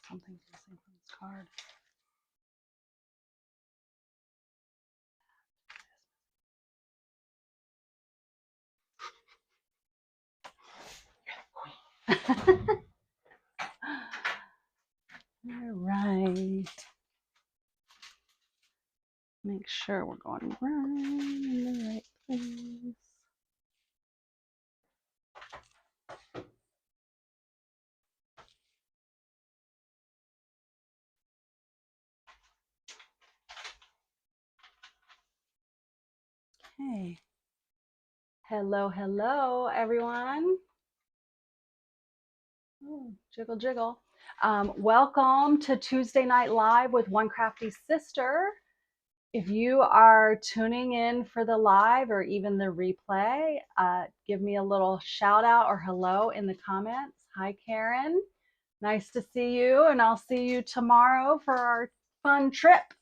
something missing from this card. All right. Make sure we're going right in the right place. Okay. Hello, hello, everyone. Oh, jiggle, jiggle. Welcome to Tuesday Night Live with One Crafty Sister. If you are tuning in for the live or even the replay, give me a little shout out or hello in the comments. Hi, Karen. Nice to see you, and I'll see you tomorrow for our fun trip.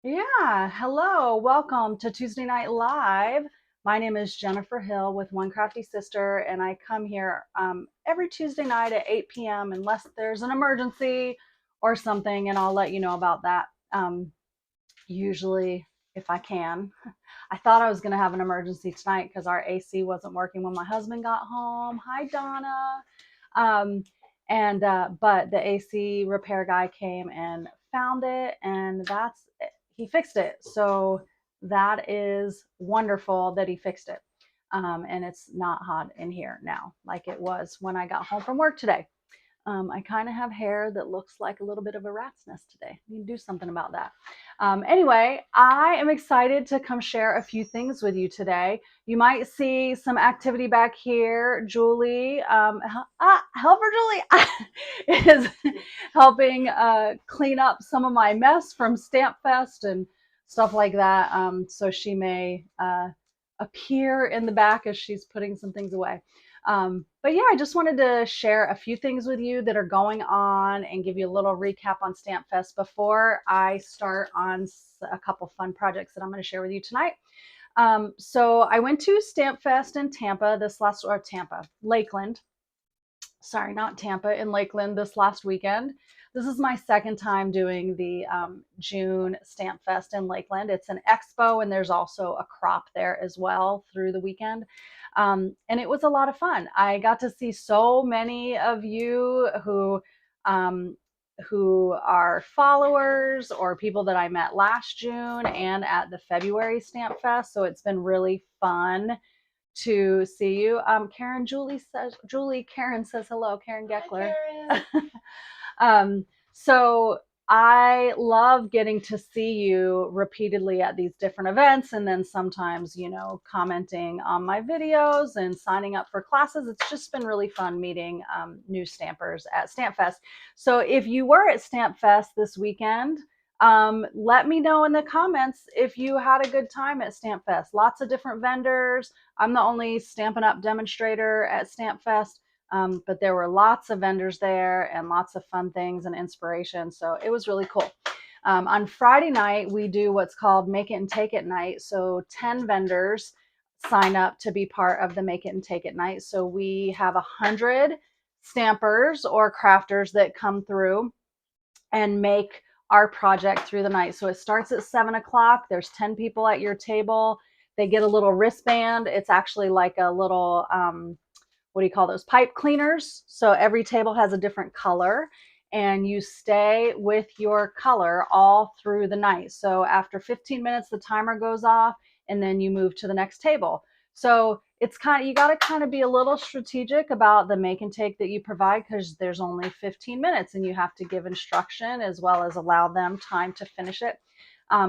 Yeah, hello, welcome to Tuesday Night Live. My name is Jennifer Hill with One Crafty Sister, and I come here every Tuesday night at 8 p.m. unless there's an emergency or something, and I'll let you know about that. Usually, if I can. I thought I was going to have an emergency tonight because our AC wasn't working when my husband got home. Hi, Donna. But the AC repair guy came and found it, and he fixed it. So that is wonderful that he fixed it. And it's not hot in here now like it was when I got home from work today. I kind of have hair that looks like a little bit of a rat's nest today. We can do something about that. Anyway, I am excited to come share a few things with you today. You might see some activity back here. Julie, helper Julie is helping clean up some of my mess from StampFest and stuff like that. So she may appear in the back as she's putting some things away. But yeah, I just wanted to share a few things with you that are going on and give you a little recap on StampFest before I start on a couple fun projects that I'm going to share with you tonight. So I went to StampFest in Lakeland. Sorry, not Tampa, in Lakeland this last weekend. This is my second time doing the June StampFest in Lakeland. It's an expo, and there's also a crop there as well through the weekend. And it was a lot of fun. I got to see so many of you who are followers or people that I met last June and at the February StampFest. So it's been really fun to see you. Karen says hello. Karen Geckler. Hi, Karen. So I love getting to see you repeatedly at these different events, and then sometimes, commenting on my videos and signing up for classes. It's just been really fun meeting new stampers at StampFest. So if you were at StampFest this weekend, let me know in the comments if you had a good time at StampFest. Lots of different vendors. I'm the only Stampin' Up! Demonstrator at StampFest. But there were lots of vendors there and lots of fun things and inspiration. So it was really cool. On Friday night, we do what's called Make It and Take It night. So 10 vendors sign up to be part of the Make It and Take It night. So we have 100 stampers or crafters that come through and make our project through the night. So it starts at 7 o'clock. There's 10 people at your table. They get a little wristband. It's actually like a little, what do you call those? Pipe cleaners. So every table has a different color, and you stay with your color all through the night. So after 15 minutes, the timer goes off, and then you move to the next table. So it's you got to kind of be a little strategic about the make and take that you provide, because there's only 15 minutes and you have to give instruction as well as allow them time to finish it.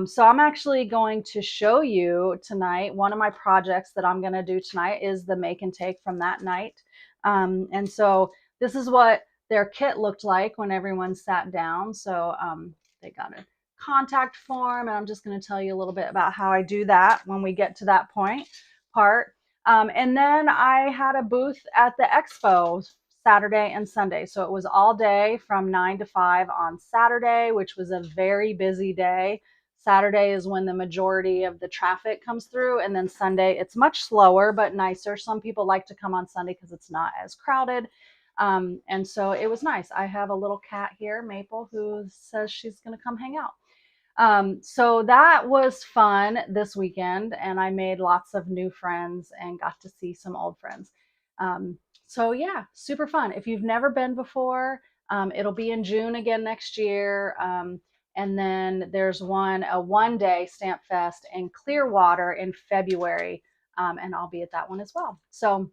So I'm actually going to show you tonight, one of my projects that I'm going to do tonight is the make and take from that night. And so this is what their kit looked like when everyone sat down. So they got a contact form, and I'm just going to tell you a little bit about how I do that when we get to that part. And then I had a booth at the expo Saturday and Sunday. So it was all day from 9 to 5 on Saturday, which was a very busy day. Saturday is when the majority of the traffic comes through, and then Sunday it's much slower but nicer. Some people like to come on Sunday because it's not as crowded. And so it was nice. I have a little cat here, Maple, who says she's going to come hang out. So that was fun this weekend, and I made lots of new friends and got to see some old friends. So yeah, super fun. If you've never been before, it'll be in June again next year. And then there's a 1-day Stamp Fest in Clearwater in February. And I'll be at that one as well. So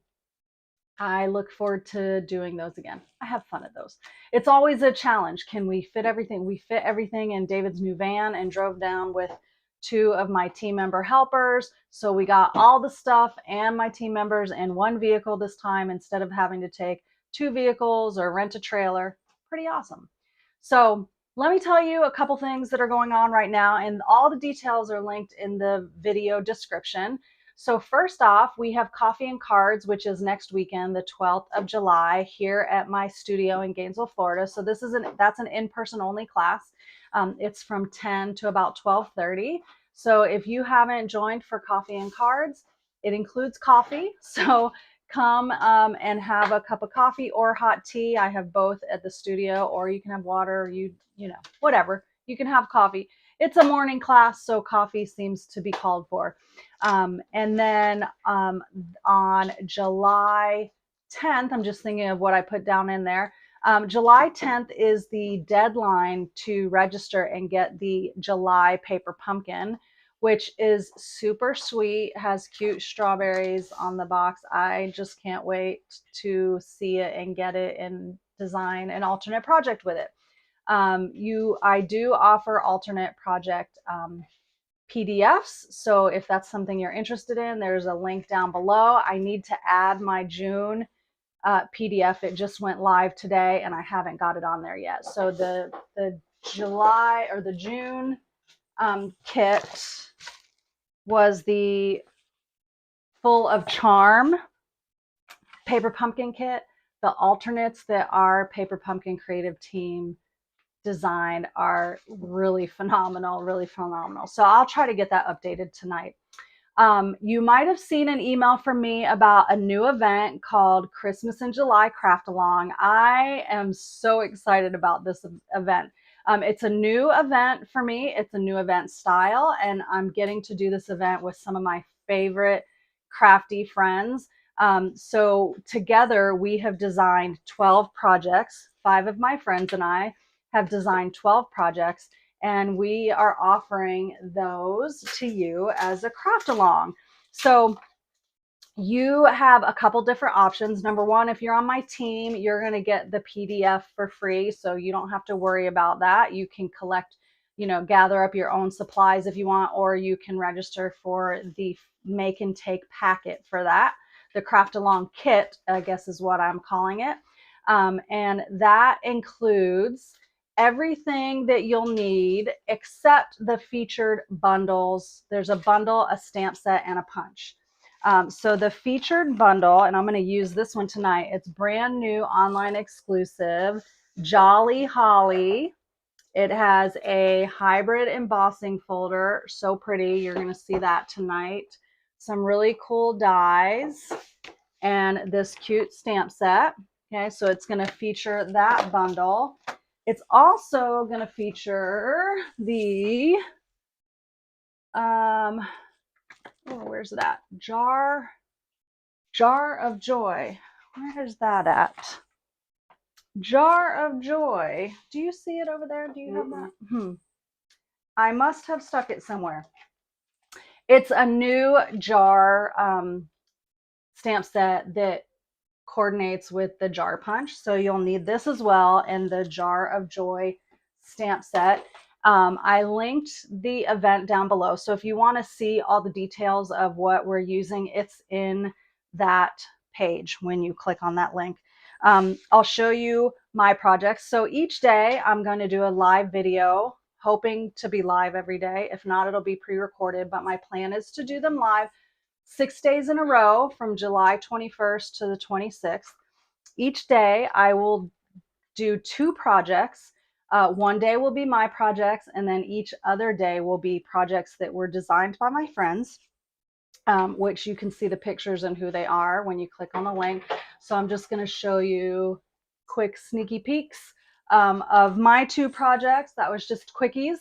I look forward to doing those again. I have fun at those. It's always a challenge. Can we fit everything? We fit everything in David's new van and drove down with 2 of my team member helpers. So we got all the stuff and my team members in one vehicle this time instead of having to take 2 vehicles or rent a trailer. Pretty awesome. So let me tell you a couple things that are going on right now, and all the details are linked in the video description. So first off, we have Coffee and Cards, which is next weekend, the 12th of July, here at my studio in Gainesville, Florida. So that's an in-person only class. It's from 10 to about 12:30. So if you haven't joined for Coffee and Cards, it includes coffee. So come and have a cup of coffee or hot tea. I have both at the studio, or you can have water, you know, whatever. You can have coffee. It's a morning class, so coffee seems to be called for. And then on July 10th, I'm just thinking of what I put down in there. July 10th is the deadline to register and get the July paper pumpkin, which is super sweet, has cute strawberries on the box. I just can't wait to see it and get it and design an alternate project with it. I do offer alternate project PDFs. So if that's something you're interested in, there's a link down below. I need to add my June PDF. It just went live today and I haven't got it on there yet. So the July or the June kit was the Full of Charm paper pumpkin kit. The alternates that our paper pumpkin creative team designed are really phenomenal, really phenomenal. So I'll try to get that updated tonight. You might have seen an email from me about a new event called Christmas in July Craft Along. I am so excited about this event. It's a new event for me. It's a new event style, and I'm getting to do this event with some of my favorite crafty friends. So together we have designed 12 projects. 5 of my friends and I have designed 12 projects, and we are offering those to you as a craft along. So you have a couple different options. Number one, if you're on my team, you're going to get the PDF for free. So you don't have to worry about that. You can collect, gather up your own supplies if you want, or you can register for the make and take packet for that. The craft along kit, I guess is what I'm calling it. And that includes everything that you'll need except the featured bundles. There's a bundle, a stamp set, and a punch. So the featured bundle, and I'm going to use this one tonight. It's brand new online exclusive, Jolly Holly. It has a hybrid embossing folder. So pretty. You're going to see that tonight. Some really cool dies and this cute stamp set. Okay, so it's going to feature that bundle. It's also going to feature the, where's that? Jar of Joy. Where is that at? Jar of Joy. Do you see it over there? Do you have that? I must have stuck it somewhere. It's a new jar stamp set that coordinates with the jar punch. So you'll need this as well, and the Jar of Joy stamp set. I linked the event down below. So if you want to see all the details of what we're using, it's in that page when you click on that link. I'll show you my projects. So each day I'm going to do a live video, hoping to be live every day. If not, it'll be pre-recorded, but my plan is to do them live 6 days in a row from July 21st to the 26th. Each day I will do 2 projects. One day will be my projects, and then each other day will be projects that were designed by my friends, which you can see the pictures and who they are when you click on the link. So I'm just going to show you quick sneaky peeks of my 2 projects. That was just quickies.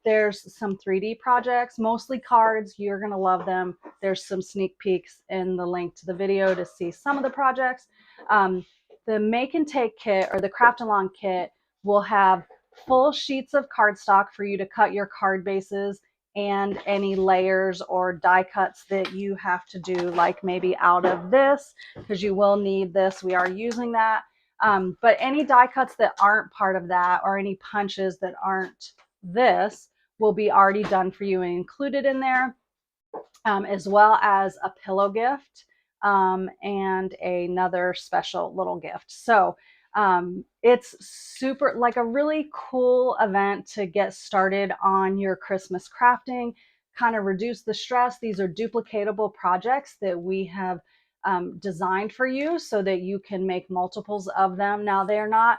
There's some 3D projects, mostly cards. You're going to love them. There's some sneak peeks in the link to the video to see some of the projects. The make and take kit, or the craft along kit, will have full sheets of cardstock for you to cut your card bases and any layers or die cuts that you have to do, like maybe out of this, because you will need this. We are using that. But any die cuts that aren't part of that, or any punches that aren't this, will be already done for you and included in there, as well as a pillow gift and another special little gift. So it's super, like, a really cool event to get started on your Christmas crafting, kind of reduce the stress. These are duplicatable projects that we have designed for you so that you can make multiples of them. Now, they're not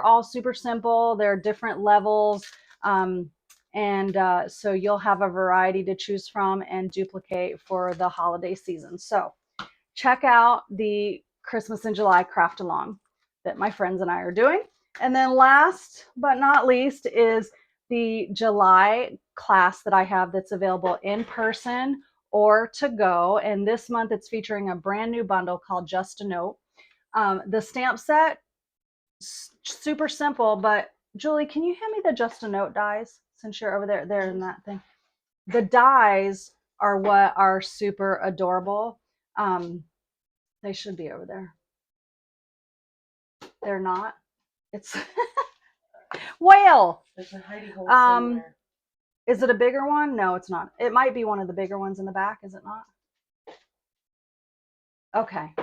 all super simple. They're different levels. So you'll have a variety to choose from and duplicate for the holiday season. So check out the Christmas in July craft along that my friends and I are doing. And then last but not least is the July class that I have that's available in person or to go. And this month it's featuring a brand new bundle called Just a Note. The stamp set, super simple, but Julie, can you hand me the Just a Note dies since you're over there in that thing? The dies are what are super adorable. They should be over there. They're not. It's whale. There's a hidey hole somewhere. Is it a bigger one? No, it's not. It might be one of the bigger ones in the back, is it not? Okay.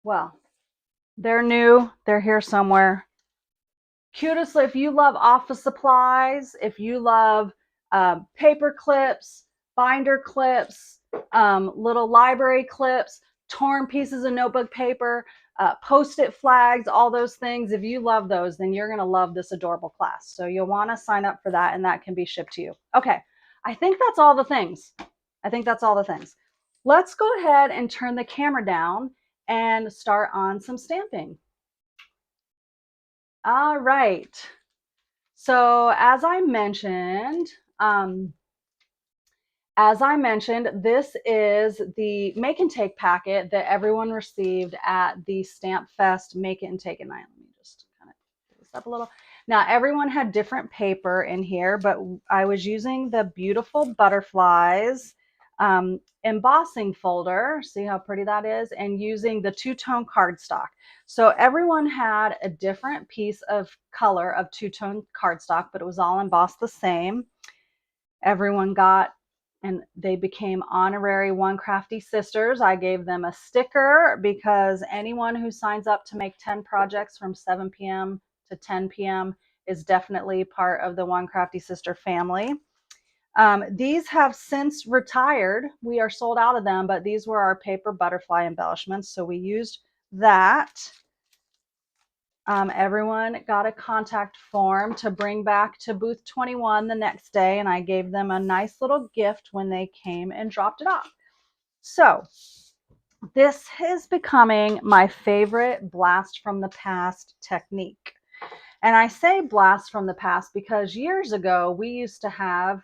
Well, they're new. They're here somewhere. Cutest, if you love office supplies, if you love paper clips, binder clips, little library clips, torn pieces of notebook paper, post-it flags, all those things, if you love those, then you're going to love this adorable class. So you'll want to sign up for that, and that can be shipped to you. Okay, I think that's all the things. Let's go ahead and turn the camera down and start on some stamping. All right. So as I mentioned, this is the make and take packet that everyone received at the StampFest Make It and Take It night. Let me just kind of do this up a little. Now, everyone had different paper in here, but I was using the beautiful butterflies embossing folder. See how pretty that is? And using the two-tone cardstock. So everyone had a different piece of color of two-tone cardstock, but it was all embossed the same. Everyone got, and they became honorary One Crafty Sisters. I gave them a sticker because anyone who signs up to make 10 projects from 7 p.m. to 10 p.m. is definitely part of the One Crafty Sister family. These have since retired. We are sold out of them, but these were our paper butterfly embellishments, so we used that. Everyone got a contact form to bring back to booth 21 the next day, and I gave them a nice little gift when they came and dropped it off. So this is becoming my favorite blast from the past technique. And I say blast from the past because years ago we used to have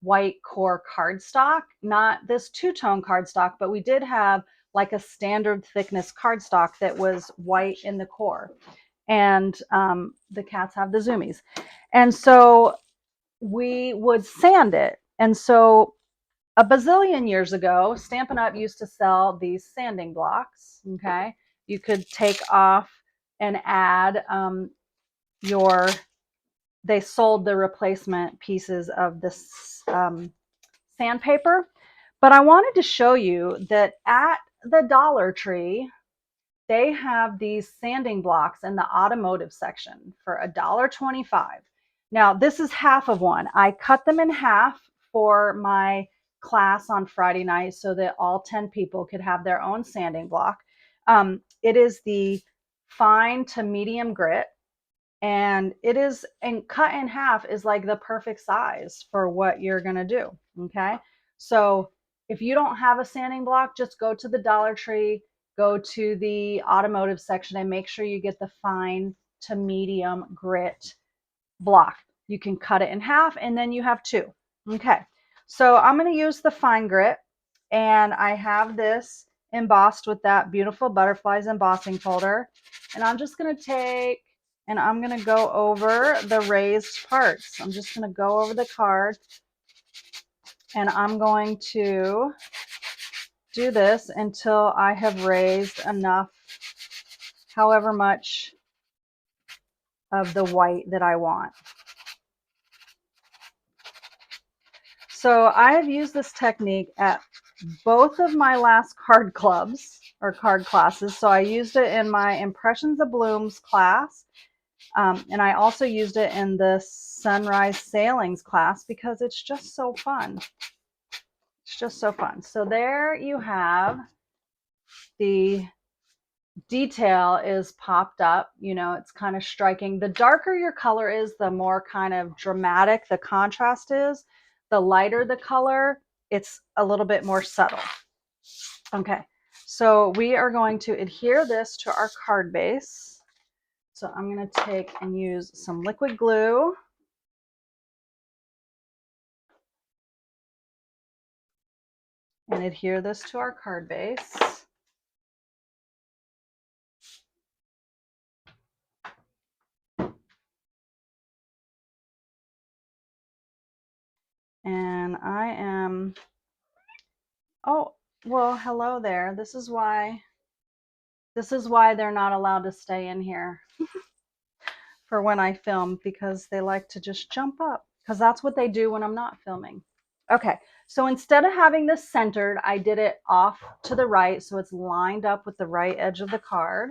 white core cardstock, not this two-tone cardstock, but we did have like a standard thickness cardstock that was white in the core. And the cats have the zoomies. And so we would sand it. And so a bazillion years ago, Stampin' Up! Used to sell these sanding blocks, okay? You could take off and add they sold the replacement pieces of this sandpaper. But I wanted to show you that at the Dollar Tree, they have these sanding blocks in the automotive section for $1.25. Now, this is half of one. I cut them in half for my class on Friday night so that all 10 people could have their own sanding block. It is the fine to medium grit, and cut in half is like the perfect size for what you're going to do. Okay. So if you don't have a sanding block, just go to the Dollar Tree, go to the automotive section and make sure you get the fine to medium grit block. You can cut it in half and then you have two. Okay, so I'm going to use the fine grit, and I have this embossed with that beautiful butterflies embossing folder, and I'm just going to take and I'm going to go over the raised parts. I'm just going to go over the card, and I'm going to do this until I have raised enough, however much of the white that I want. So I have used this technique at both of my last card clubs or card classes. So I used it in my Impressions of Blooms class, and I also used it in the Sunrise Sailings class because it's just so fun. It's just so fun. So there you have the detail is popped up. You know, it's kind of striking. The darker your color is, the more kind of dramatic the contrast is. The lighter the color, it's a little bit more subtle. Okay, so we are going to adhere this to our card base. So I'm going to take and use some liquid glue. And adhere this to our card base. And I am, oh, well, hello there. This is why they're not allowed to stay in here for when I film, because they like to just jump up, because that's what they do when I'm not filming. Okay, so instead of having this centered, I did it off to the right, so it's lined up with the right edge of the card.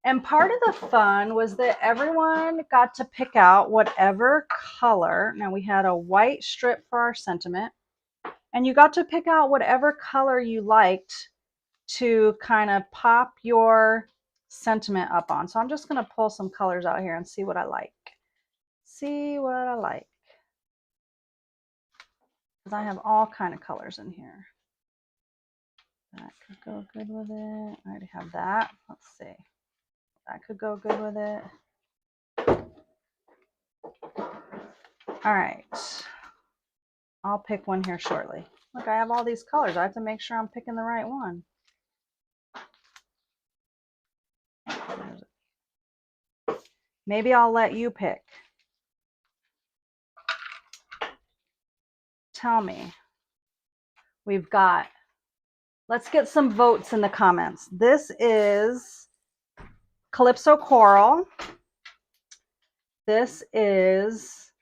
And part of the fun was that everyone got to pick out whatever color. Now we had a white strip for our sentiment, and you got to pick out whatever color you liked to kind of pop your sentiment up on. So I'm just going to pull some colors out here and see what I like. See what I like. Because I have all kind of colors in here. That could go good with it. I already have that. Let's see. That could go good with it. All right. I'll pick one here shortly. Look, I have all these colors. I have to make sure I'm picking the right one. Maybe I'll let you pick. Tell me. We've got, let's get some votes in the comments. This is Calypso Coral. This is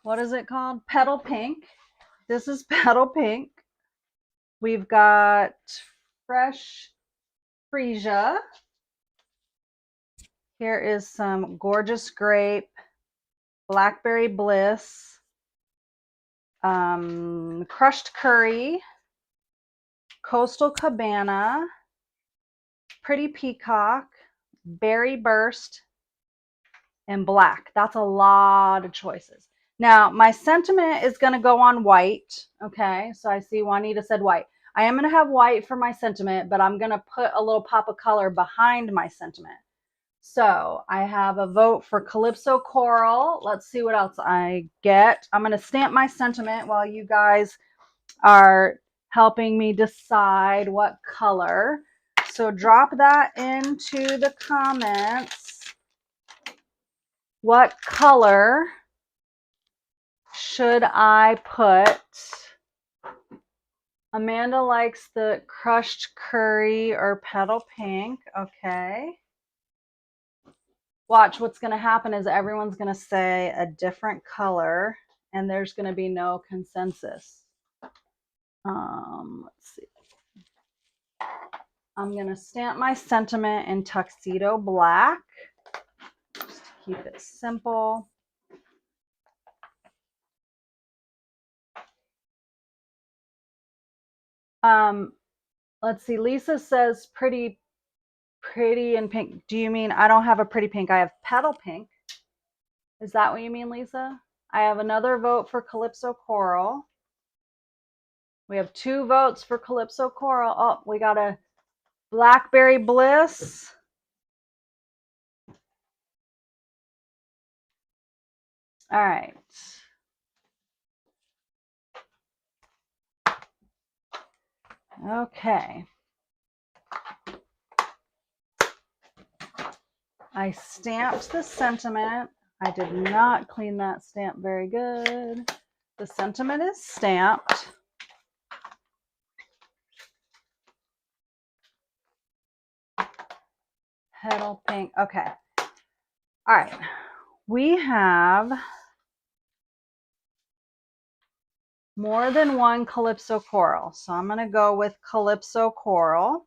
what is it called? Petal Pink. This is Petal Pink. We've got Fresh Freesia. Here is some Gorgeous Grape, Blackberry Bliss, Crushed Curry, Coastal Cabana, Pretty Peacock, Berry Burst, and Black. That's a lot of choices. Now, my sentiment is going to go on white. Okay, so I see Juanita said white. I am going to have white for my sentiment, but I'm going to put a little pop of color behind my sentiment. So I have a vote for Calypso Coral. Let's see what else I get. I'm going to stamp my sentiment while you guys are helping me decide what color. So drop that into the comments. What color should I put? Amanda likes the Crushed Curry or Petal Pink. Okay. Watch, what's going to happen is everyone's going to say a different color, and there's going to be no consensus. Let's see. I'm going to stamp my sentiment in Tuxedo Black, just to keep it simple. Let's see. Lisa says pretty and pink. Do you mean I don't have a pretty pink? I have Petal Pink. Is that what you mean, Lisa? I have another vote for Calypso Coral. We have 2 votes for Calypso Coral. Oh, we got a Blackberry Bliss. All right. Okay. I stamped the sentiment. I did not clean that stamp very good. The sentiment is stamped. Petal pink. Okay. All right. We have more than one Calypso Coral. So I'm going to go with Calypso Coral.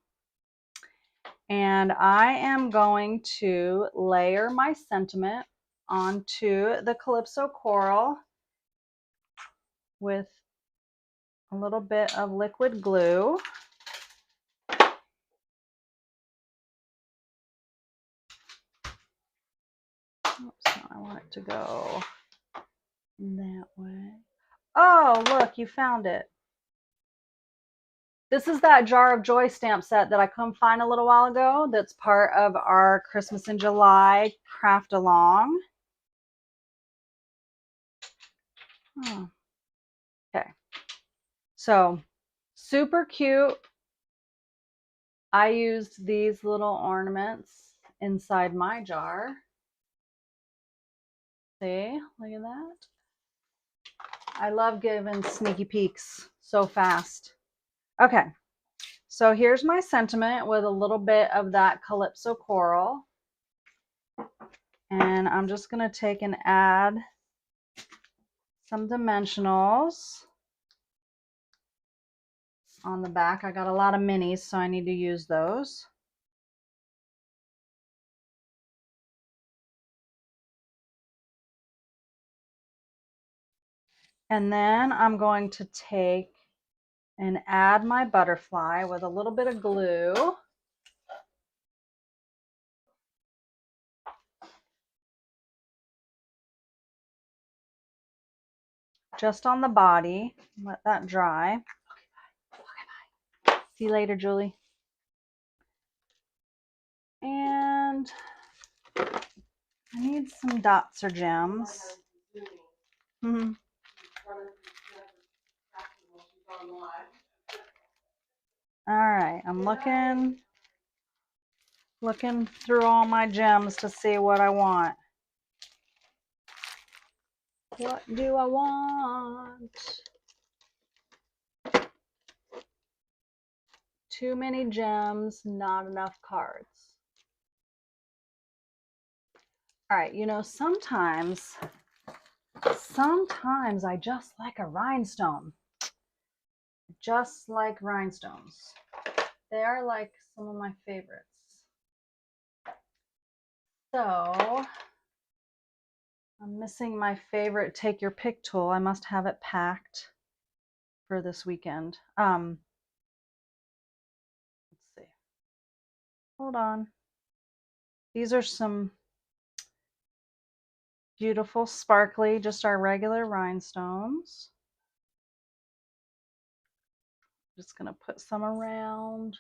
And I am going to layer my sentiment onto the Calypso Coral with a little bit of liquid glue. Oops, I want it to go that way. Oh, look, you found it. This is that Jar of Joy stamp set that I couldn't find a little while ago. That's part of our Christmas in July craft along. Oh. Okay. So super cute. I used these little ornaments inside my jar. See, look at that. I love giving sneaky peeks so fast. Okay, so here's my sentiment with a little bit of that Calypso Coral. And I'm just going to take and add some dimensionals on the back. I got a lot of minis, so I need to use those. And then I'm going to take and add my butterfly with a little bit of glue. Just on the body. Let that dry. See you later, Julie. And I need some dots or gems. Mm-hmm. All right, I'm looking through all my gems to see what I want. What do I want? Too many gems, not enough cards. All right, you know, sometimes I just like a rhinestone. Just like rhinestones. They are like some of my favorites. So I'm missing my favorite take your pick tool. I must have it packed for this weekend. Let's see. Hold on. These are some beautiful, sparkly, just our regular rhinestones. Just gonna put some around.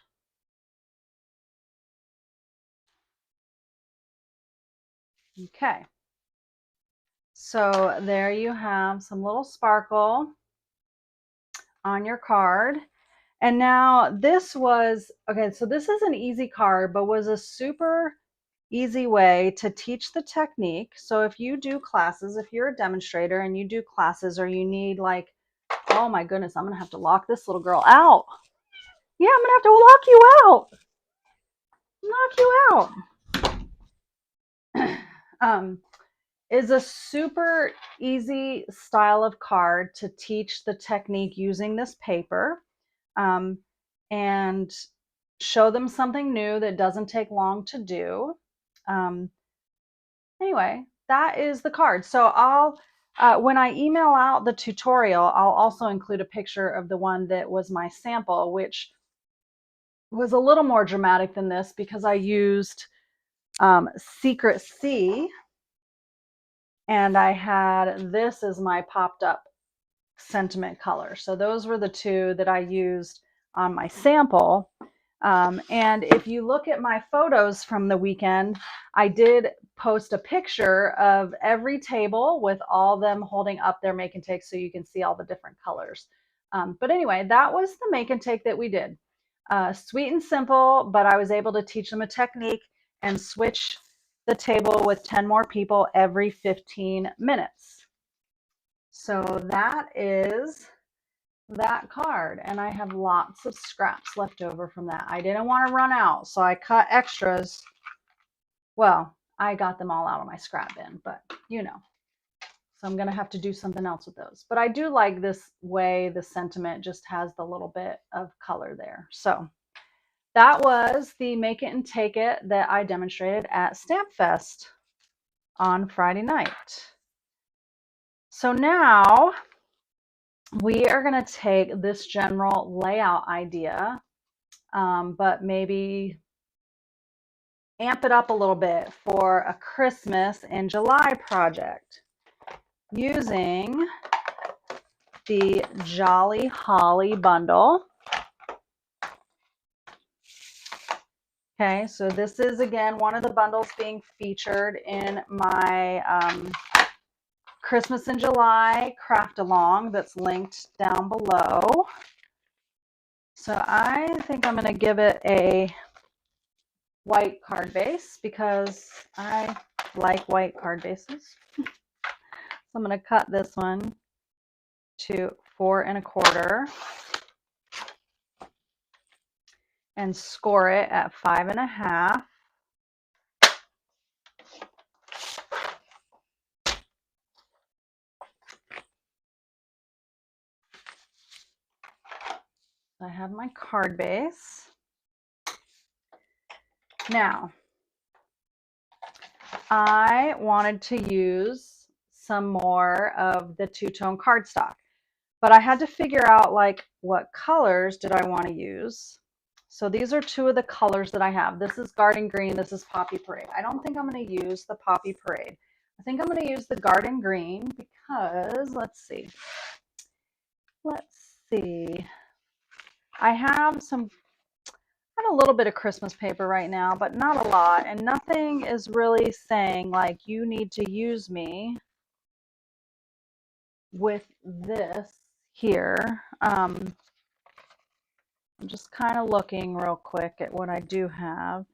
Okay. So there you have some little sparkle on your card. And now this was, okay, so this is an easy card, but was a super easy way to teach the technique. So if you do classes, if you're a demonstrator and you do classes, or you need like, oh my goodness, I'm gonna have to lock this little girl out. Yeah, I'm gonna have to lock you out. Knock you out. Is a super easy style of card to teach the technique using this paper, and show them something new that doesn't take long to do. Anyway, that is the card. So I'll, when I email out the tutorial, I'll also include a picture of the one that was my sample, which was a little more dramatic than this because I used Secret C, and I had this as my popped up sentiment colors. So those were the two that I used on my sample. And if you look at my photos from the weekend, I did post a picture of every table with all of them holding up their make and take so you can see all the different colors. But anyway, that was the make and take that we did. Sweet and simple, but I was able to teach them a technique and switch the table with 10 more people every 15 minutes. So that is that card, and I have lots of scraps left over from that. I didn't want to run out, so I cut extras. Well, I got them all out of my scrap bin, but you know, so I'm going to have to do something else with those. But I do like this way the sentiment just has the little bit of color there. So that was the make it and take it that I demonstrated at StampFest on Friday night. So now we are going to take this general layout idea, but maybe amp it up a little bit for a Christmas in July project using the Jolly Holly bundle. Okay, so this is again one of the bundles being featured in my Christmas in July craft along that's linked down below. So I think I'm going to give it a white card base because I like white card bases. So I'm going to cut this one to 4 1/4 and score it at 5 1/2. I have my card base. Now, I wanted to use some more of the two-tone cardstock, but I had to figure out like what colors did I want to use. So these are two of the colors that I have. This is Garden Green. This is Poppy Parade. I don't think I'm going to use the Poppy Parade. I think I'm going to use the Garden Green because, let's see. I have a little bit of Christmas paper right now, but not a lot. And nothing is really saying like you need to use me with this here. I'm just kind of looking real quick at what I do have.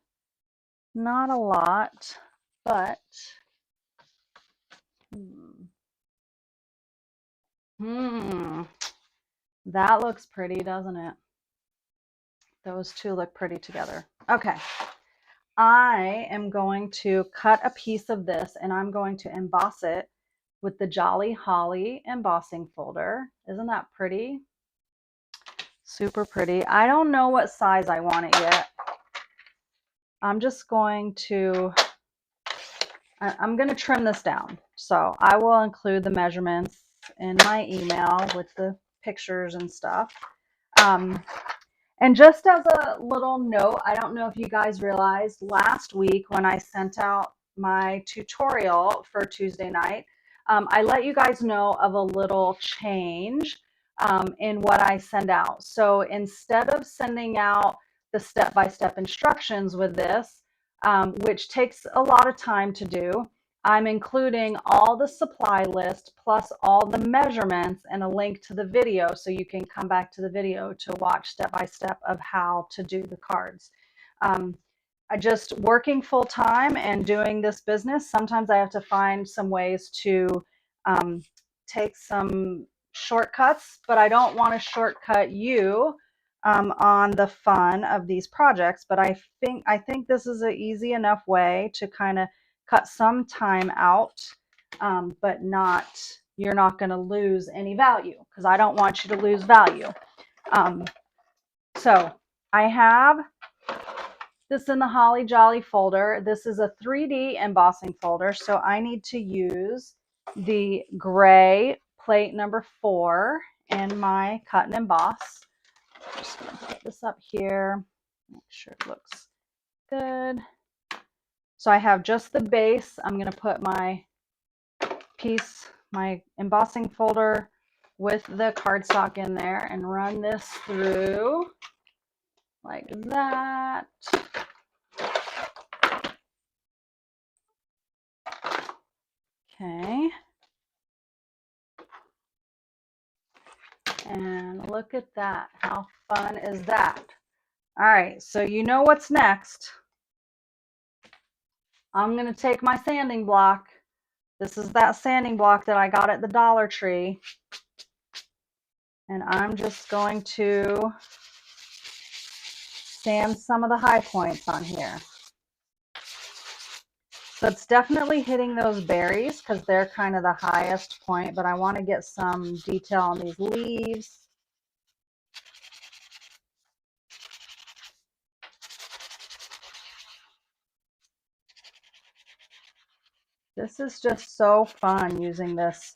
Not a lot, but that looks pretty, doesn't it? Those two look pretty together. Okay, I am going to cut a piece of this and I'm going to emboss it with the Jolly Holly embossing folder. Isn't that pretty? Super pretty. I don't know what size I want it yet. I'm just going to, I'm going to trim this down. So I will include the measurements in my email with the pictures and stuff. And just as a little note, I don't know if you guys realized last week when I sent out my tutorial for Tuesday night, I let you guys know of a little change in what I send out. So instead of sending out the step-by-step instructions with this, which takes a lot of time to do, I'm including all the supply list plus all the measurements and a link to the video so you can come back to the video to watch step-by-step of how to do the cards. I just working full-time and doing this business, sometimes I have to find some ways to take some shortcuts, but I don't want to shortcut you on the fun of these projects. But I think this is an easy enough way to kind of cut some time out, but you're not going to lose any value because I don't want you to lose value. So I have this in the Holly Jolly folder. This is a 3D embossing folder, so I need to use the gray plate number 4 in my cut and emboss. I'm just going to put this up here, make sure it looks good. So I have just the base. I'm going to put my embossing folder with the cardstock in there and run this through like that. Okay. And look at that. How fun is that? All right, so you know what's next. I'm going to take my sanding block. This is that sanding block that I got at the Dollar Tree. And I'm just going to sand some of the high points on here. So it's definitely hitting those berries because they're kind of the highest point, but I want to get some detail on these leaves. This is just so fun using this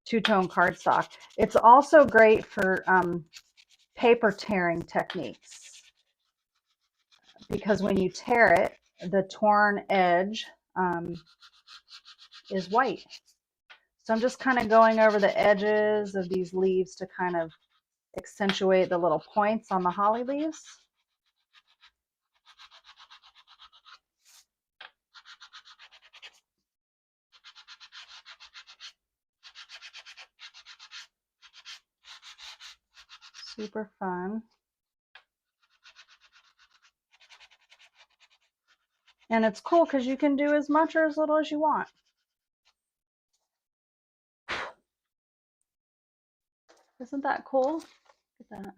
two-tone cardstock. It's also great for paper tearing techniques because when you tear it, the torn edge is white. So I'm just kind of going over the edges of these leaves to kind of accentuate the little points on the holly leaves. Super fun. And it's cool because you can do as much or as little as you want. Isn't that cool? Look at that.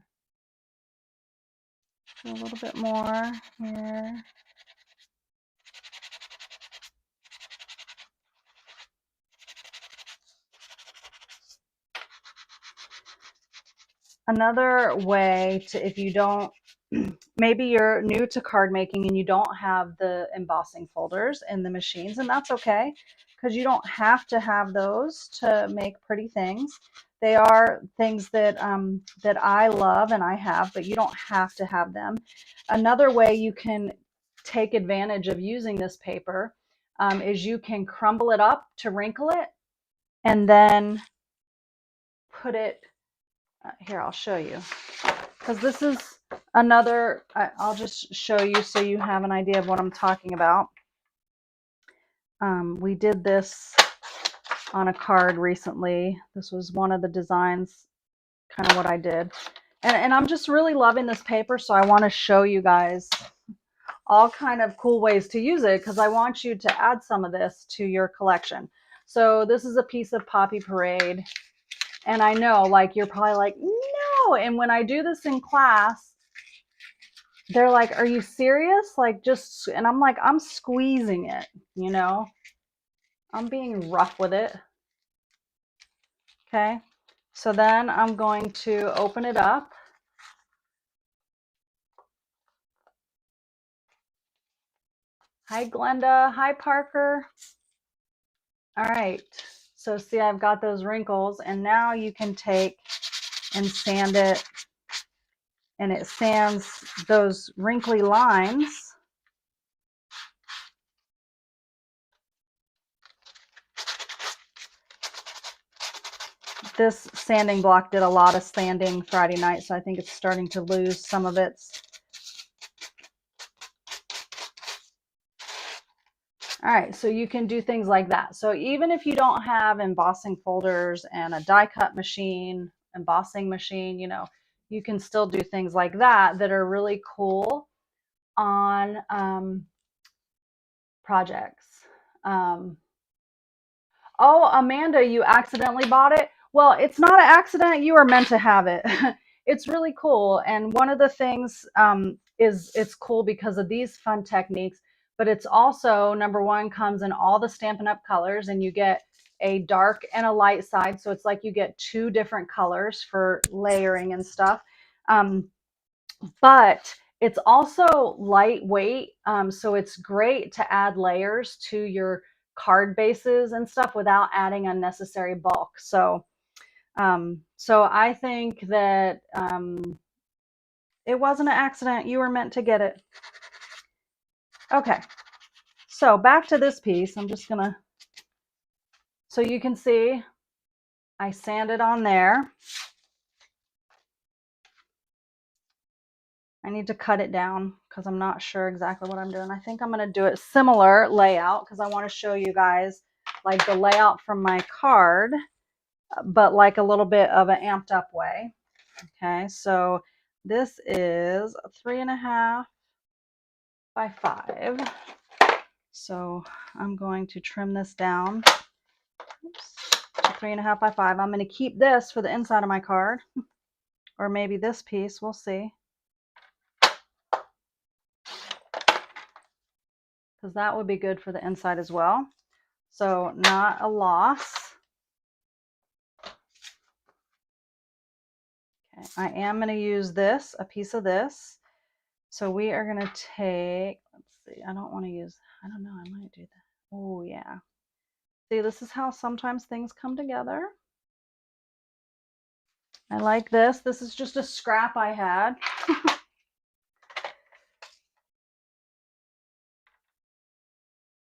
Do a little bit more here. Another way to, if you don't, maybe you're new to card making and you don't have the embossing folders in the machines, and that's okay because you don't have to have those to make pretty things. They are things that that I love and I have, but you don't have to have them. Another way you can take advantage of using this paper is you can crumble it up to wrinkle it and then put it here. I'll show you because this is another, I'll just show you so you have an idea of what I'm talking about. We did this on a card recently. This was one of the designs, kind of what I did. And I'm just really loving this paper, so I want to show you guys all kind of cool ways to use it because I want you to add some of this to your collection. So this is a piece of Poppy Parade. And I know, like, you're probably like, no. And when I do this in class, they're like, are you serious? Like, just, and I'm like, I'm squeezing it, you know? I'm being rough with it. Okay. So then I'm going to open it up. Hi, Glenda. Hi, Parker. All right. So see, I've got those wrinkles, and now you can take and sand it, and it sands those wrinkly lines. This sanding block did a lot of sanding Friday night, so I think it's starting to lose some of its. All right, so you can do things like that. So even if you don't have embossing folders and a die cut machine, embossing machine, you know, you can still do things like that that are really cool on projects. Oh, Amanda, you accidentally bought it? Well, it's not an accident. You are meant to have it. It's really cool. And one of the things is it's cool because of these fun techniques, but it's also, number one, comes in all the Stampin' Up! Colors, and you get a dark and a light side. So it's like you get two different colors for layering and stuff. But it's also lightweight. So it's great to add layers to your card bases and stuff without adding unnecessary bulk. So I think that it wasn't an accident. You were meant to get it. Okay, so back to this piece. I'm just gonna, so you can see I sanded on there. I need to cut it down because I'm not sure exactly what I'm doing. I think I'm going to do it similar layout because I want to show you guys like the layout from my card, but like a little bit of an amped up way. Okay, so this is 3.5 by 5. So I'm going to trim this down. Oops, to 3.5 by 5. I'm going to keep this for the inside of my card, or maybe this piece. We'll see. Because that would be good for the inside as well. So not a loss. Okay, I am going to use this, a piece of this. So we are going to take, let's see, I don't want to use, I don't know, I might do that. Oh yeah. See, this is how sometimes things come together. I like this. This is just a scrap I had.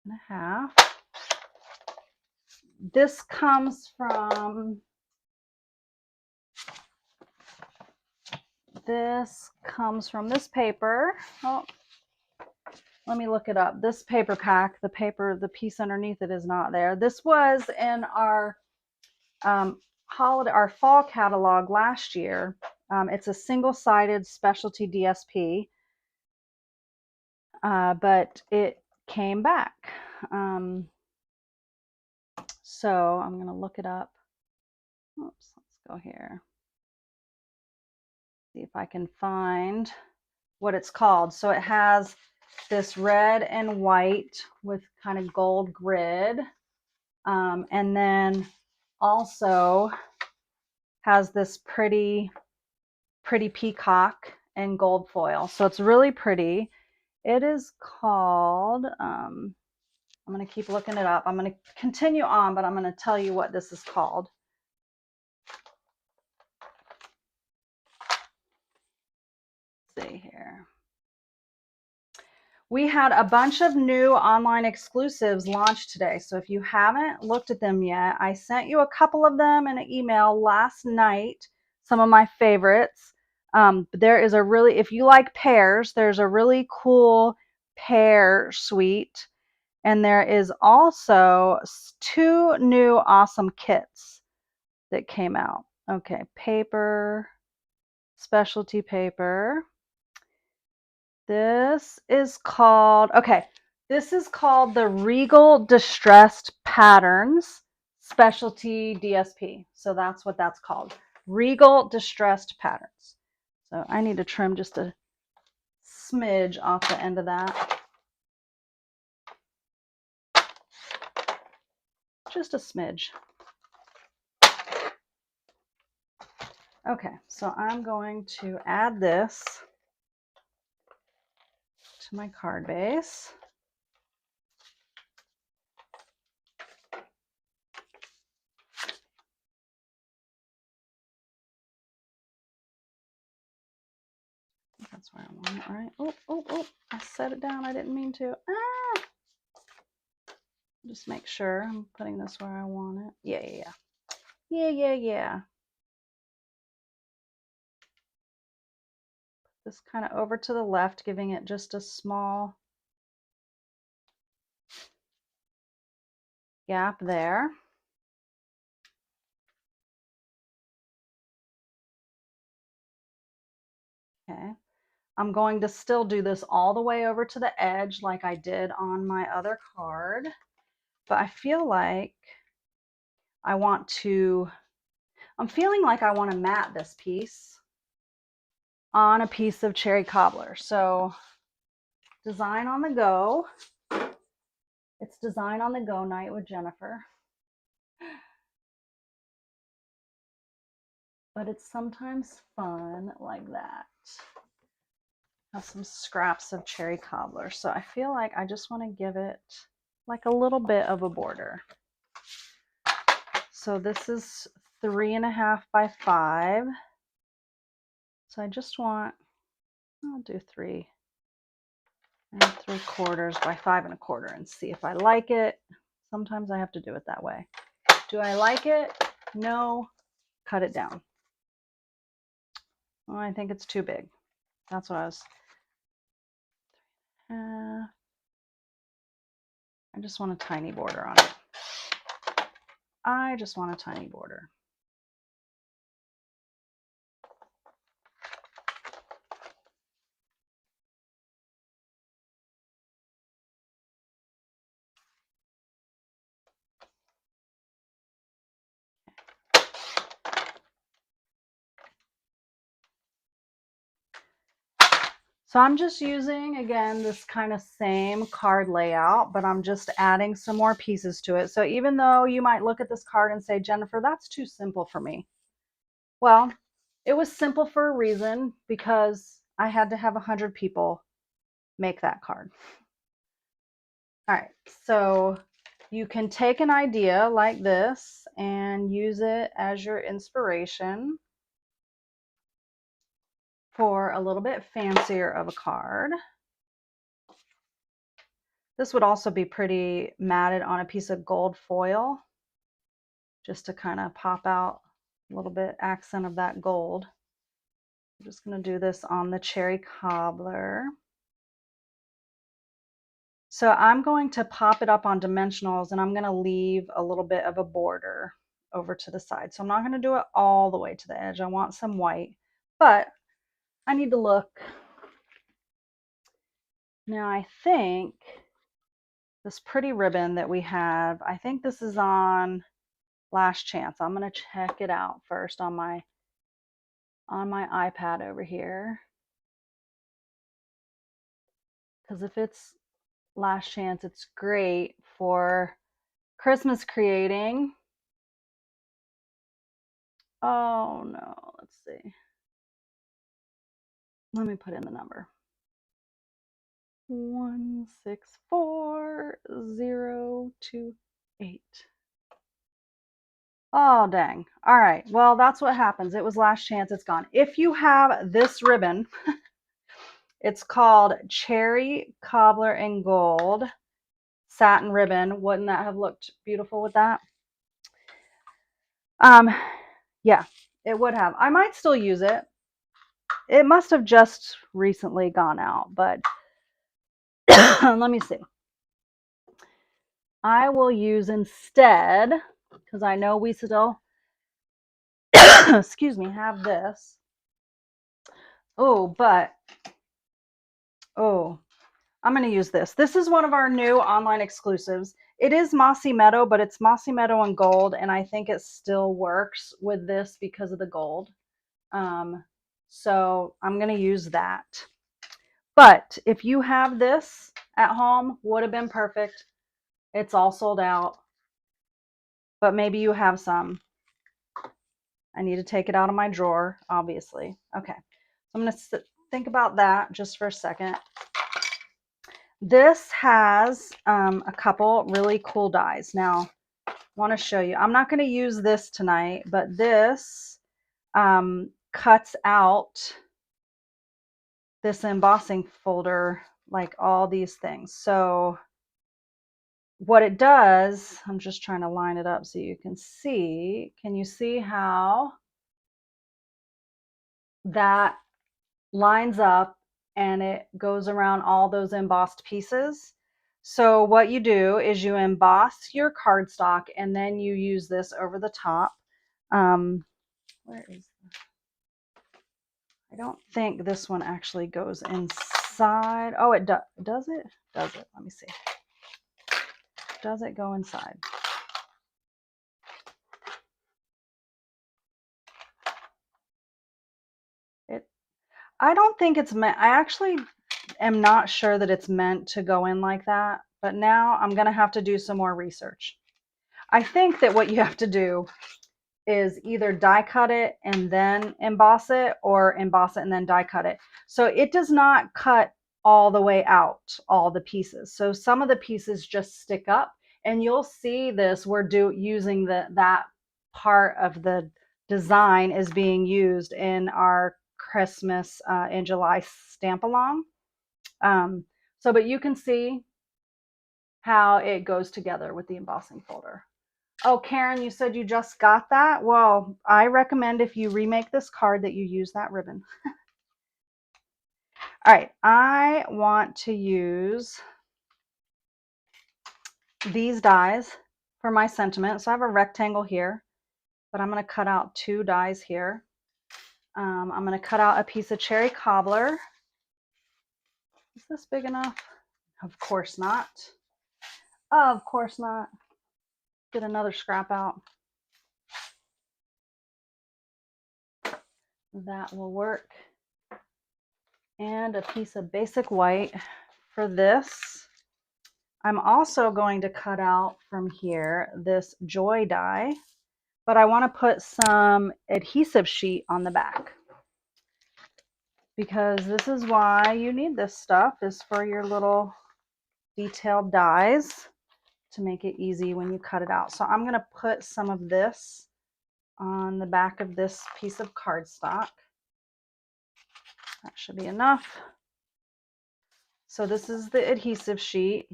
And a half. This comes from this paper. Oh, let me look it up. This paper pack, the piece underneath it is not there. This was in our our fall catalog last year. It's a single-sided specialty DSP, but it came back. So I'm going to look it up. Oops, let's go here. See if I can find what it's called. So it has this red and white with kind of gold grid. And then also has this pretty peacock and gold foil. So it's really pretty. It is called, I'm going to keep looking it up. I'm going to continue on, but I'm going to tell you what this is called. Let's see here. We had a bunch of new online exclusives launched today. So if you haven't looked at them yet, I sent you a couple of them in an email last night, some of my favorites. There is a really, if you like pears, there's a really cool pear suite. And there is also 2 new awesome kits that came out. Okay, paper, specialty paper. This is called, okay, this is called the Regal Distressed Patterns Specialty DSP. So that's what that's called. Regal Distressed Patterns. So I need to trim just a smidge off the end of that. Just a smidge. Okay, so I'm going to add this to my card base. That's where I want it, right? Oh, I set it down. I didn't mean to. Ah! Just make sure I'm putting this where I want it. Yeah. This kind of over to the left, giving it just a small gap there. Okay. I'm going to still do this all the way over to the edge like I did on my other card, but I feel like I'm feeling like I want to mat this piece on a piece of cherry cobbler. So design on the go. It's design on the go night with Jennifer. But it's sometimes fun like that. Have some scraps of cherry cobbler. So I feel like I just want to give it like a little bit of a border. So this is 3.5 by 5. So I just want, I'll do 3 3/4 by 5 1/4 and see if I like it. Sometimes I have to do it that way. Do I like it? No, cut it down. Oh, I think it's too big. That's what I was. I just want a tiny border on it. I just want a tiny border. So I'm just using, again, this kind of same card layout, but I'm just adding some more pieces to it. So even though you might look at this card and say, Jennifer, that's too simple for me. Well, it was simple for a reason, because I had to have 100 people make that card. All right, so you can take an idea like this and use it as your inspiration for a little bit fancier of a card. This would also be pretty matted on a piece of gold foil, just to kind of pop out a little bit accent of that gold. I'm just going to do this on the cherry cobbler. So I'm going to pop it up on dimensionals, and I'm going to leave a little bit of a border over to the side. So I'm not going to do it all the way to the edge. I want some white, but I need to look. Now I think this pretty ribbon that we have, I think this is on Last Chance. I'm going to check it out first on my iPad over here. Because if it's Last Chance, it's great for Christmas creating. Oh no, let's see. Let me put in the number. 164028. Oh, dang. All right. Well, that's what happens. It was Last Chance. It's gone. If you have this ribbon, it's called Cherry Cobbler and Gold satin ribbon. Wouldn't that have looked beautiful with that? Yeah, it would have. I might still use it. It must have just recently gone out, but let me see. I will use instead, because I know we still, excuse me, have this. Oh, but, oh, I'm going to use this. This is one of our new online exclusives. It is Mossy Meadow, but it's Mossy Meadow and gold, and I think it still works with this because of the gold. So I'm going to use that. But if you have this at home, would have been perfect. It's all sold out, but maybe you have some. I need to take it out of my drawer, obviously. Okay, so I'm going to think about that just for a second. This has a couple really cool dies. Now, I want to show you. I'm not going to use this tonight, but this cuts out this embossing folder, like all these things. So what it does, I'm just trying to line it up so you can see. Can you see how that lines up and it goes around all those embossed pieces? So what you do is you emboss your cardstock and then you use this over the top. Where is this? I don't think this one actually goes inside. Oh, it does. Does it? Does it? Let me see. Does it go inside? I don't think it's meant. I actually am not sure that it's meant to go in like that, but now I'm going to have to do some more research. I think that what you have to do is either die cut it and then emboss it, or emboss it and then die cut it. So it does not cut all the way out, all the pieces. So some of the pieces just stick up, and you'll see this. We're using that part of the design is being used in our Christmas in July stamp along. But you can see how it goes together with the embossing folder. Oh, Karen, you said you just got that? Well, I recommend if you remake this card that you use that ribbon. All right, I want to use these dies for my sentiment. So I have a rectangle here, but I'm going to cut out 2 dies here. I'm going to cut out a piece of cherry cobbler. Is this big enough? Of course not. Of course not. Get another scrap out. That will work. And a piece of basic white for this. I'm also going to cut out from here this joy die, but I want to put some adhesive sheet on the back, because this is why you need this stuff, is for your little detailed dies to make it easy when you cut it out. So I'm going to put some of this on the back of this piece of cardstock. That should be enough. So this is the adhesive sheet.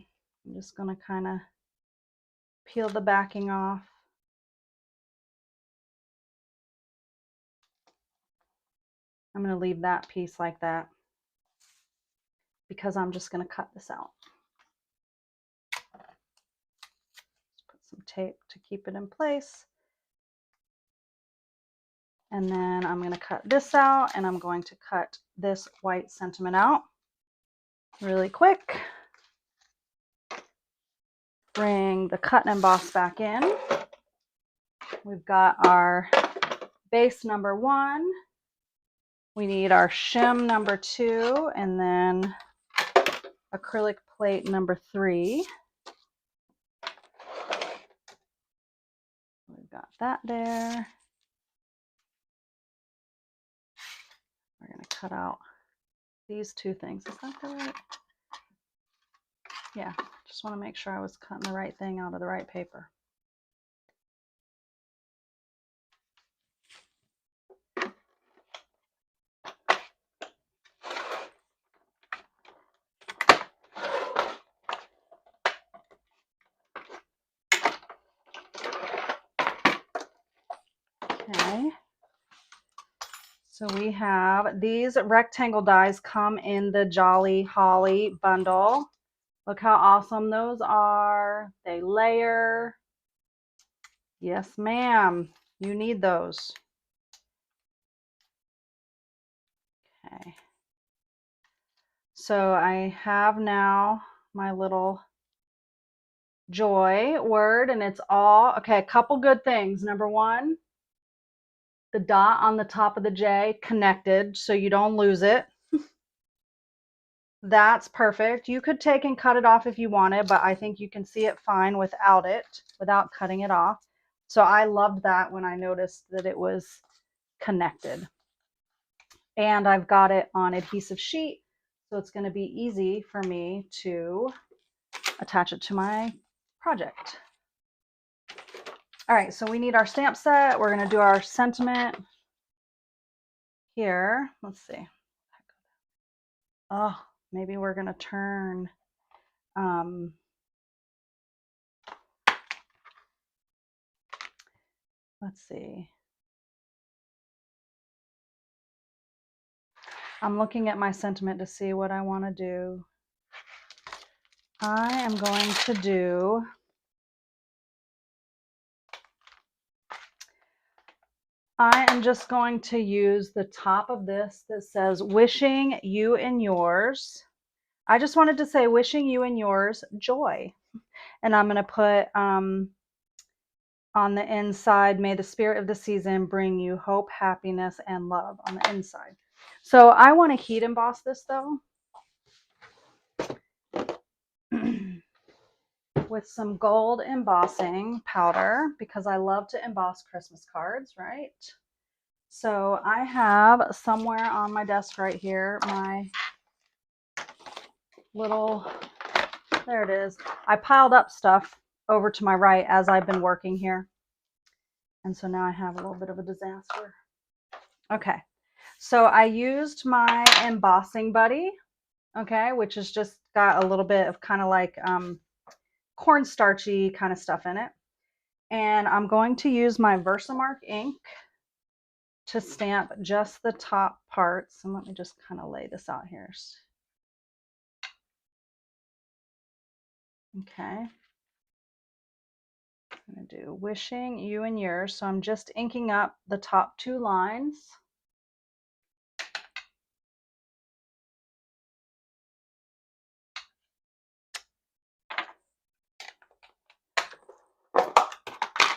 I'm just going to kind of peel the backing off. I'm going to leave that piece like that because I'm just going to cut this out. Just put some tape to keep it in place. And then I'm going to cut this out, and I'm going to cut this white sentiment out really quick. Bring the cut and emboss back in. We've got our base number 1. We need our shim number 2, and then acrylic plate number 3. We've got that there. We're going to cut out these 2 things. Is that the right? Yeah, just want to make sure I was cutting the right thing out of the right paper. Okay. So we have these rectangle dies come in the Jolly Holly bundle. Look how awesome those are. They layer. Yes, ma'am. You need those. Okay. So I have now my little joy word, and it's all, okay, a couple good things. Number 1, the dot on the top of the J connected so you don't lose it. That's perfect. You could take and cut it off if you wanted, but I think you can see it fine without it, without cutting it off. So I loved that when I noticed that it was connected. And I've got it on adhesive sheet, so it's going to be easy for me to attach it to my project. All right, so we need our stamp set. We're going to do our sentiment here. Let's see. Oh, maybe we're going to turn let's see. I'm looking at my sentiment to see what I want to do. I am going to do I am just going to use the top of this that says wishing you and yours. I just wanted to say wishing you and yours joy. And I'm going to put on the inside, may the spirit of the season bring you hope, happiness, and love on the inside. So I want to heat emboss this though with some gold embossing powder, because I love to emboss Christmas cards, right? So I have somewhere on my desk right here my little, there it is. I piled up stuff over to my right as I've been working here. And so now I have a little bit of a disaster. Okay, so I used my embossing buddy, okay, which has just got a little bit of kind of like cornstarchy kind of stuff in it. And I'm going to use my Versamark ink to stamp just the top parts. And let me just kind of lay this out here. Okay. I'm going to do wishing you and yours. So I'm just inking up the top 2 lines.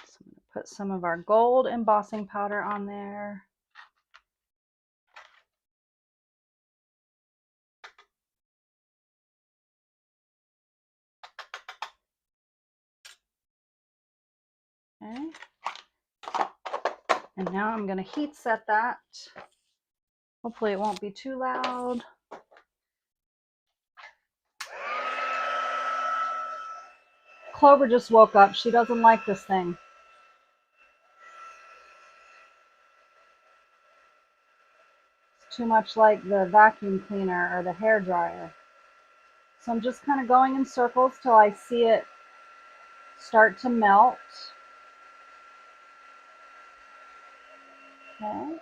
So I'm going to put some of our gold embossing powder on there. Okay. And now I'm going to heat set that. Hopefully it won't be too loud. Clover just woke up. She doesn't like this thing. It's too much like the vacuum cleaner or the hair dryer. So I'm just kind of going in circles till I see it start to melt. Okay.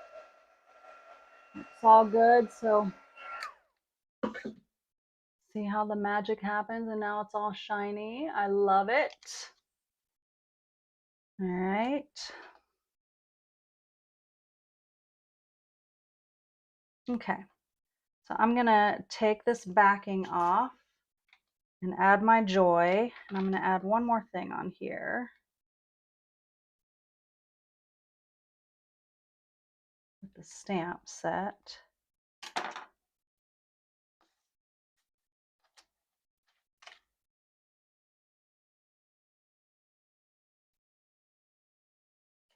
It's all good. So see how the magic happens, and now it's all shiny. I love it. All right. Okay. So I'm going to take this backing off and add my joy. And I'm going to add one more thing on here. With the stamp set.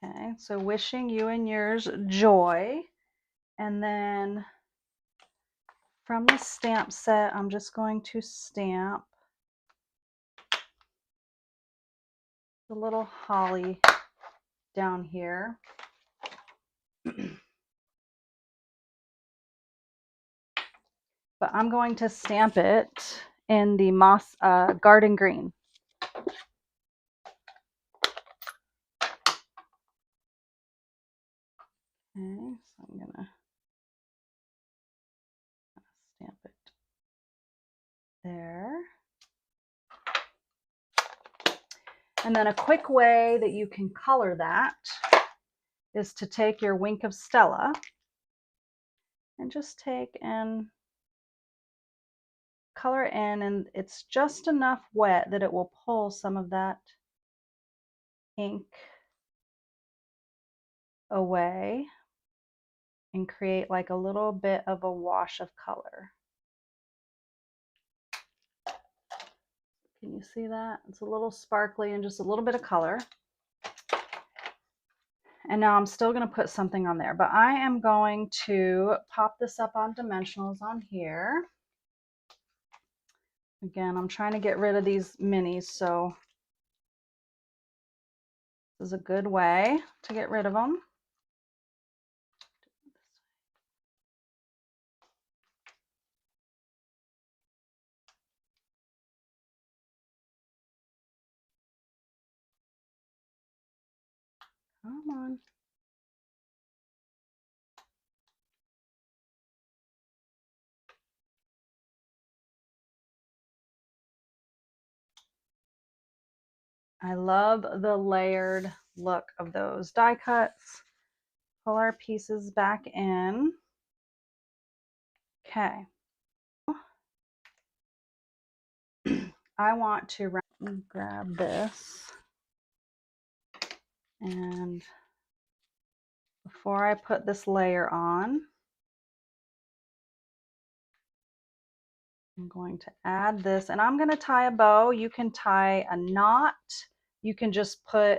Okay, so wishing you and yours joy. And then from the stamp set, I'm just going to stamp the little holly down here. But I'm going to stamp it in the moss garden green. Okay, so I'm gonna stamp it there. And then a quick way that you can color that is to take your Wink of Stella and just take and color in, and it's just enough wet that it will pull some of that ink away and create like a little bit of a wash of color. Can you see that? It's a little sparkly and just a little bit of color. And now I'm still going to put something on there, but I am going to pop this up on dimensionals on here. Again, I'm trying to get rid of these minis, so this is a good way to get rid of them. Come on. I love the layered look of those die cuts. Pull our pieces back in. Okay. I want to grab this, and before I put this layer on, I'm going to add this, and I'm going to tie a bow. You can tie a knot. You can just put